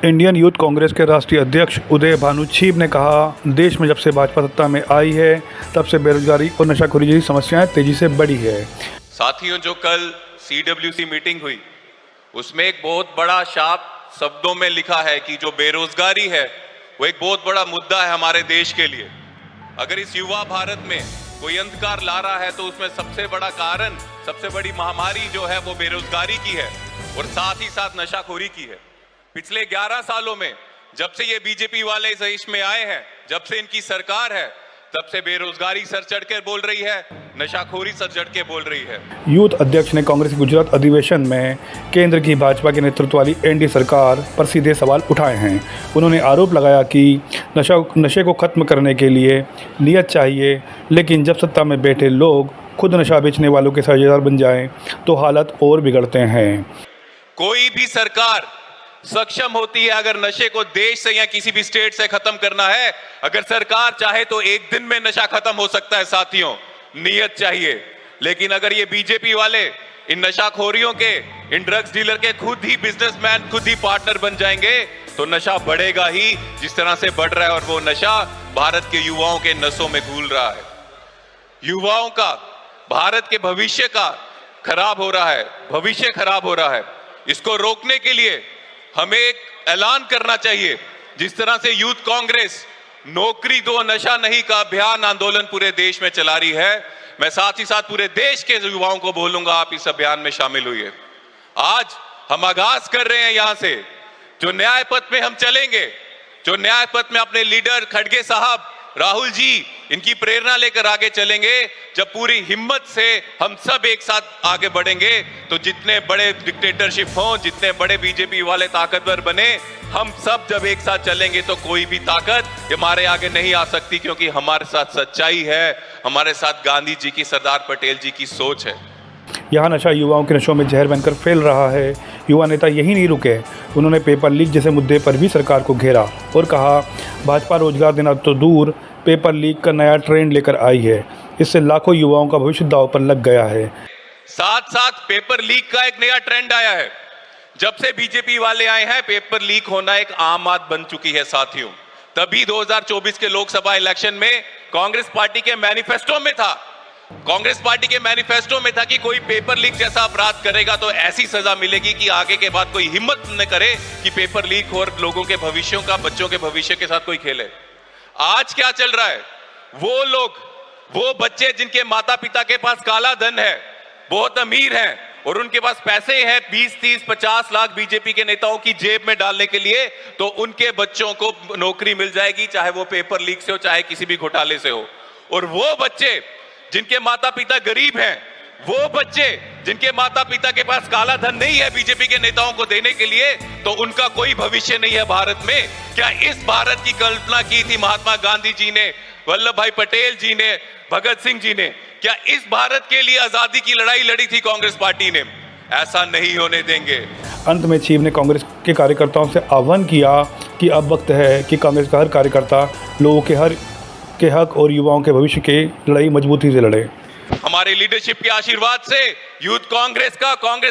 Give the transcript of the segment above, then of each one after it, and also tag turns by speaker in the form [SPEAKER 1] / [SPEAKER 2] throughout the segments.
[SPEAKER 1] Indian youth Congress के राष्ट्रीय अध्यक्ष उदय भानु छिब ने कहा, देश में जब से भाजपा सत्ता में आई है तब से बेरोजगारी और नशाखोरी जैसी समस्याएं तेजी से बढ़ी है।
[SPEAKER 2] साथियों, जो कल CWC मीटिंग हुई उसमें एक बहुत बड़ा शाप शब्दों में लिखा है कि जो बेरोजगारी है वो एक बहुत बड़ा मुद्दा है हमारे देश के लिए। अगर इस युवा भारत में कोई अंधकार ला रहा है तो उसमें सबसे बड़ा कारण, सबसे बड़ी महामारी जो है वो बेरोजगारी की है और साथ ही साथ नशाखोरी की है। पिछले 11 सालों में जब से ये बीजेपी वाले इस देश में आए हैं, जब से इनकी सरकार है, तब से बेरोजगारी सर चढ़ के बोल रही है, नशाखोरी सर चढ़ के बोल रही है।
[SPEAKER 1] यूथ अध्यक्ष ने कांग्रेस के गुजरात अधिवेशन में केंद्र की भाजपा के नेतृत्व वाली एनडीए सरकार पर सीधे सवाल उठाए हैं। उन्होंने आरोप लगाया कि नशे को खत्म करने के लिए नीयत चाहिए, लेकिन जब सत्ता में बैठे लोग खुद नशा बेचने वालों के साझेदार बन जाएं तो हालत और बिगड़ते हैं।
[SPEAKER 2] कोई भी सरकार सक्षम होती है अगर नशे को देश से या किसी भी स्टेट से खत्म करना है। अगर सरकार चाहे तो एक दिन में नशा खत्म हो सकता है साथियों, नियत चाहिए। लेकिन अगर ये बीजेपी वाले इन नशाखोरियों के, इन ड्रग्स डीलर के खुद ही बिजनेसमैन, खुद ही पार्टनर बन जाएंगे तो नशा बढ़ेगा ही जिस तरह से बढ़ रहा है। और वो नशा भारत के युवाओं के नसों में घुल रहा है। युवाओं का, भारत के भविष्य का खराब हो रहा है, भविष्य खराब हो रहा है। इसको रोकने के लिए हमें एक ऐलान करना चाहिए। जिस तरह से यूथ कांग्रेस नौकरी दो नशा नहीं का अभियान आंदोलन पूरे देश में चला रही है, मैं साथ ही साथ पूरे देश के युवाओं को बोलूंगा, आप इस अभियान में शामिल हुइए। आज हम आगाज कर रहे हैं यहां से, जो न्याय पथ में हम चलेंगे, जो न्याय पथ में अपने लीडर खड़गे साहब, राहुल जी, इनकी प्रेरणा लेकर आगे चलेंगे। जब पूरी हिम्मत से हम सब एक साथ आगे बढ़ेंगे तो जितने बड़े डिक्टेटरशिप हों, जितने बड़े बीजेपी वाले ताकतवर बने, हम सब जब एक साथ चलेंगे तो कोई भी ताकत हमारे आगे नहीं आ सकती, क्योंकि हमारे साथ सच्चाई है, हमारे साथ गांधी जी की, सरदार पटेल जी की सोच है।
[SPEAKER 1] यहाँ नशा युवाओं के नशों में जहर बनकर फैल रहा है। युवा नेता यही नहीं रुके, उन्होंने पेपर लीक जैसे मुद्दे पर भी सरकार को घेरा और कहा, भाजपा रोजगार देना तो दूर, पेपर लीक का नया ट्रेंड लेकर आई है। इससे लाखों युवाओं का भविष्य दांव पर लग गया है।
[SPEAKER 2] साथ साथ पेपर लीक का एक नया ट्रेंड आया है। जब से बीजेपी वाले आए हैं, पेपर लीक होना एक आम बात बन चुकी है साथियों। तभी 2024 के लोकसभा इलेक्शन में कांग्रेस पार्टी के मैनिफेस्टो में था, कांग्रेस पार्टी के मैनिफेस्टो में था कि कोई पेपर लीक जैसा अपराध करेगा तो ऐसी सजा मिलेगी कि आगे के बाद कोई हिम्मत न करे कि पेपर लीक हो और लोगों के भविष्यों का, बच्चों के भविष्य के साथ कोई खेले। आज क्या चल रहा है? वो लोग, वो बच्चे जिनके माता पिता के पास काला धन है, बहुत अमीर हैं और उनके पास पैसे हैं 20, 30, 50 लाख बीजेपी के नेताओं की जेब में डालने के लिए, तो उनके बच्चों को नौकरी मिल जाएगी, चाहे वो पेपर लीक से हो, चाहे किसी भी घोटाले से हो। और वो बच्चे जिनके माता पिता गरीब हैं, वो बच्चे जिनके माता पिता के पास काला धन नहीं है बीजेपी के नेताओं को देने के लिए, तो उनका कोई भविष्य नहीं है भारत में। क्या इस भारत की कल्पना की थी महात्मा गांधी जी ने, वल्लभ भाई पटेल जी ने, भगत सिंह जी ने? क्या इस भारत के लिए आजादी की लड़ाई लड़ी थी कांग्रेस पार्टी ने? ऐसा नहीं होने देंगे।
[SPEAKER 1] अंत में छिब ने कांग्रेस के कार्यकर्ताओं से आह्वान किया कि अब वक्त है कि कांग्रेस का हर कार्यकर्ता लोगों के हक और युवाओं के भविष्य की लड़ाई मजबूती से लड़े।
[SPEAKER 2] हमारे लीडरशिप के आशीर्वाद से यूथ कांग्रेस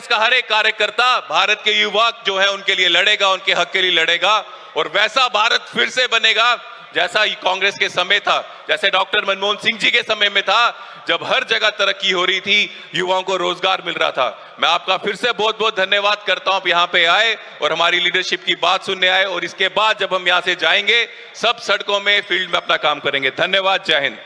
[SPEAKER 2] का हर एक कार्यकर्ता भारत के युवा जो है उनके लिए लड़ेगा, उनके हक के लिए लड़ेगा और वैसा भारत फिर से बनेगा जैसा कांग्रेस के समय था, जैसे डॉक्टर मनमोहन सिंह जी के समय में था, जब हर जगह तरक्की हो रही थी, युवाओं को रोजगार मिल रहा था। मैं आपका फिर से बहुत बहुत धन्यवाद करता हूं, यहाँ पे आए और हमारी लीडरशिप की बात सुनने आए। और इसके बाद जब हम यहाँ से जाएंगे, सब सड़कों में, फील्ड में अपना काम करेंगे। धन्यवाद, जय हिंद।